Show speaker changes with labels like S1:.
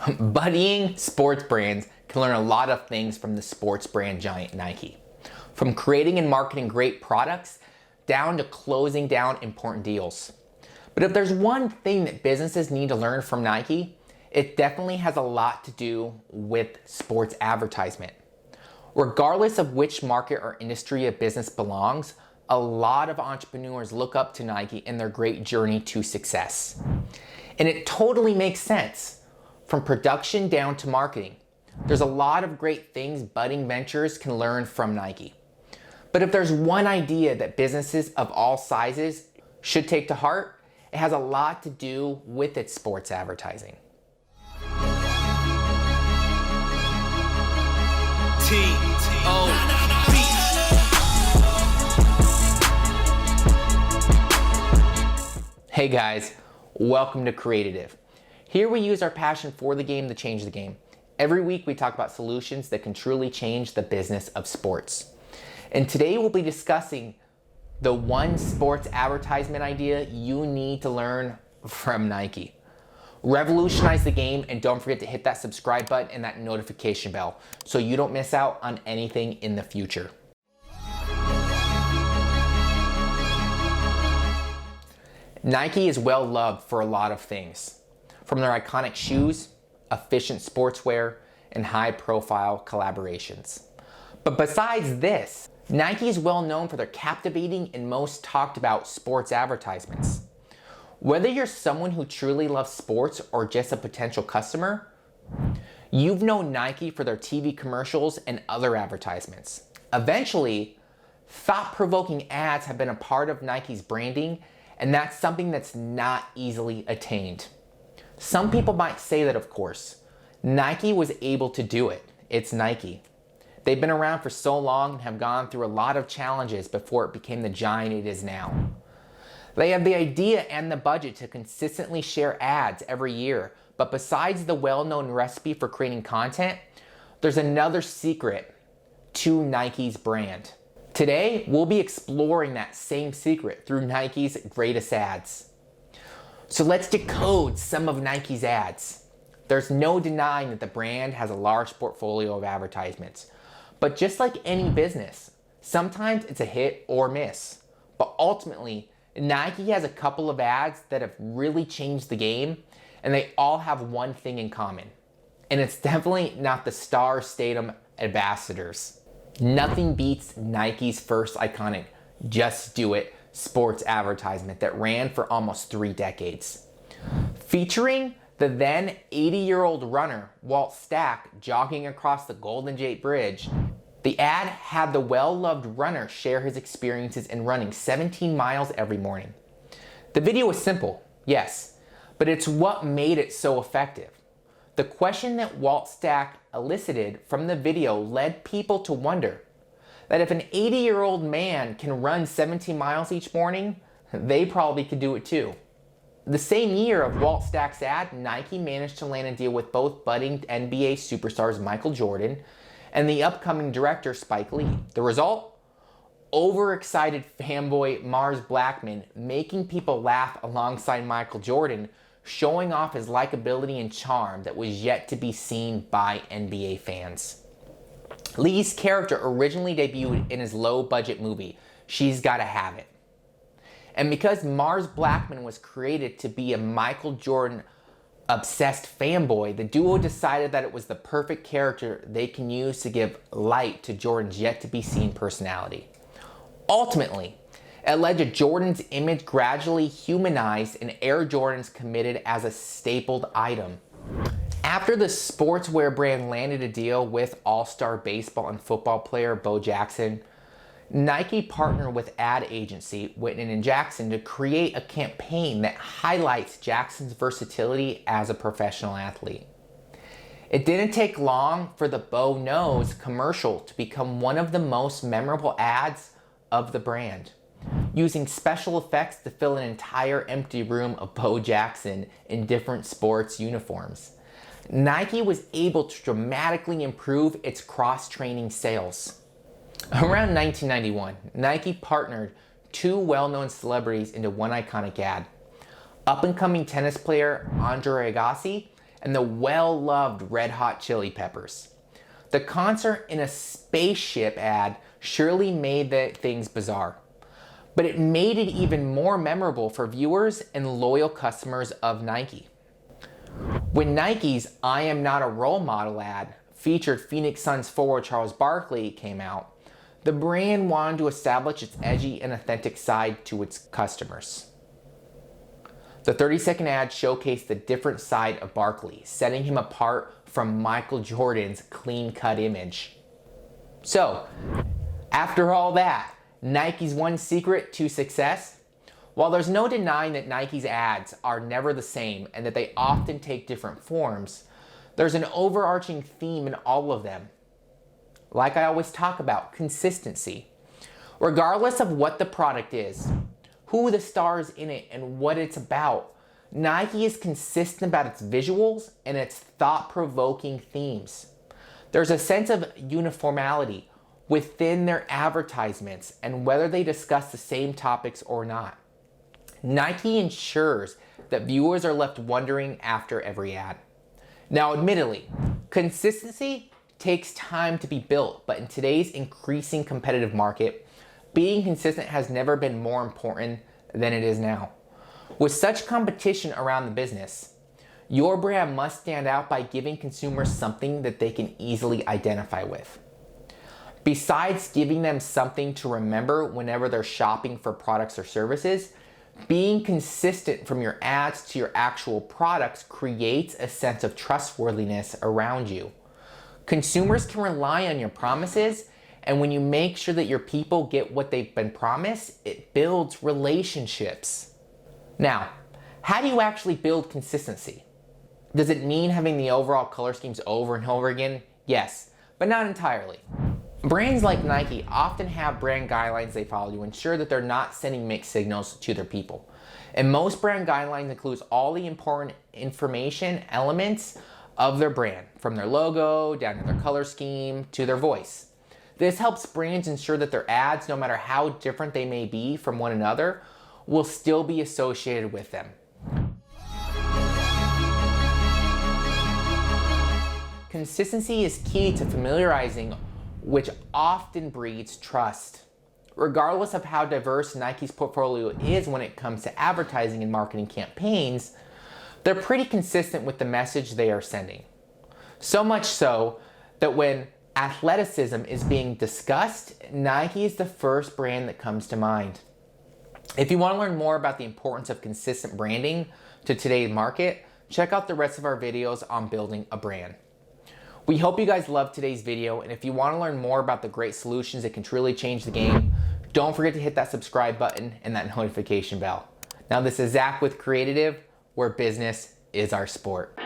S1: Buddying sports brands can learn a lot of things from the sports brand giant Nike. From creating and marketing great products down to closing down important deals. But if there's one thing that businesses need to learn from Nike, it definitely has a lot to do with sports advertisement. Regardless of which market or industry a business belongs, a lot of entrepreneurs look up to Nike in their great journey to success. And it totally makes sense. From production down to marketing, there's a lot of great things budding ventures can learn from Nike. But if there's one idea that businesses of all sizes should take to heart, it has a lot to do with its sports advertising. Hey guys, welcome to Creative. Here we use our passion for the game to change the game. Every week we talk about solutions that can truly change the business of sports. And today we'll be discussing the one sports advertisement idea you need to learn from Nike. Revolutionize the game, and don't forget to hit that subscribe button and that notification bell so you don't miss out on anything in the future. Nike is well loved for a lot of things, from their iconic shoes, efficient sportswear, and high-profile collaborations. But besides this, Nike is well known for their captivating and most talked about sports advertisements. Whether you're someone who truly loves sports or just a potential customer, you've known Nike for their TV commercials and other advertisements. Eventually, thought-provoking ads have been a part of Nike's branding, and that's something that's not easily attained. Some people might say that, of course. Nike was able to do it. It's Nike. They've been around for so long and have gone through a lot of challenges before it became the giant it is now. They have the idea and the budget to consistently share ads every year, but besides the well-known recipe for creating content, there's another secret to Nike's brand. Today, we'll be exploring that same secret through Nike's greatest ads. So let's decode some of Nike's ads. There's no denying that the brand has a large portfolio of advertisements. But just like any business, sometimes it's a hit or miss. But ultimately, Nike has a couple of ads that have really changed the game, and they all have one thing in common. And it's definitely not the Star Stadium ambassadors. Nothing beats Nike's first iconic Just Do It sports advertisement that ran for almost 3 decades. Featuring the then 80-year-old runner Walt Stack jogging across the Golden Gate Bridge, the ad had the well-loved runner share his experiences in running 17 miles every morning. The video was simple, yes, but it's what made it so effective. The question that Walt Stack elicited from the video led people to wonder that if an 80-year-old man can run 17 miles each morning, they probably could do it too. The same year of Walt Stack's ad, Nike managed to land a deal with both budding NBA superstars Michael Jordan and the upcoming director Spike Lee. The result? Overexcited fanboy Mars Blackman making people laugh alongside Michael Jordan, showing off his likability and charm that was yet to be seen by NBA fans. Lee's character originally debuted in his low-budget movie, She's Gotta Have It. And because Mars Blackman was created to be a Michael Jordan obsessed fanboy, the duo decided that it was the perfect character they can use to give light to Jordan's yet-to-be-seen personality. Ultimately, it led to Jordan's image gradually humanized and Air Jordans committed as a stapled item. After the sportswear brand landed a deal with all-star baseball and football player Bo Jackson, Nike partnered with ad agency Whitman & Jackson to create a campaign that highlights Jackson's versatility as a professional athlete. It didn't take long for the Bo Knows commercial to become one of the most memorable ads of the brand, using special effects to fill an entire empty room of Bo Jackson in different sports uniforms. Nike was able to dramatically improve its cross-training sales. Around 1991, Nike partnered 2 well-known celebrities into one iconic ad. Up-and-coming tennis player Andre Agassi and the well-loved Red Hot Chili Peppers. The concert in a spaceship ad surely made things bizarre, but it made it even more memorable for viewers and loyal customers of Nike. When Nike's "I Am Not a Role Model" ad featured Phoenix Suns forward Charles Barkley came out, the brand wanted to establish its edgy and authentic side to its customers. The 30-second ad showcased the different side of Barkley, setting him apart from Michael Jordan's clean-cut image. So, after all that, Nike's one secret to success? While there's no denying that Nike's ads are never the same and that they often take different forms, there's an overarching theme in all of them. Like I always talk about, consistency. Regardless of what the product is, who the stars in it, and what it's about, Nike is consistent about its visuals and its thought-provoking themes. There's a sense of uniformity within their advertisements and whether they discuss the same topics or not. Nike ensures that viewers are left wondering after every ad. Now, admittedly, consistency takes time to be built, but in today's increasing competitive market, being consistent has never been more important than it is now. With such competition around the business, your brand must stand out by giving consumers something that they can easily identify with. Besides giving them something to remember whenever they're shopping for products or services, being consistent from your ads to your actual products creates a sense of trustworthiness around you. Consumers can rely on your promises, and when you make sure that your people get what they've been promised, it builds relationships. Now, how do you actually build consistency? Does it mean having the overall color schemes over and over again? Yes, but not entirely. Brands like Nike often have brand guidelines they follow to ensure that they're not sending mixed signals to their people. And most brand guidelines includes all the important information elements of their brand, from their logo, down to their color scheme, to their voice. This helps brands ensure that their ads, no matter how different they may be from one another, will still be associated with them. Consistency is key to familiarizing, which often breeds trust. Regardless of how diverse Nike's portfolio is when it comes to advertising and marketing campaigns, they're pretty consistent with the message they are sending. So much so that when athleticism is being discussed, Nike is the first brand that comes to mind. If you want to learn more about the importance of consistent branding to today's market, check out the rest of our videos on building a brand. We hope you guys loved today's video, and if you want to learn more about the great solutions that can truly change the game, don't forget to hit that subscribe button and that notification bell. Now, this is Zach with Creative, where business is our sport.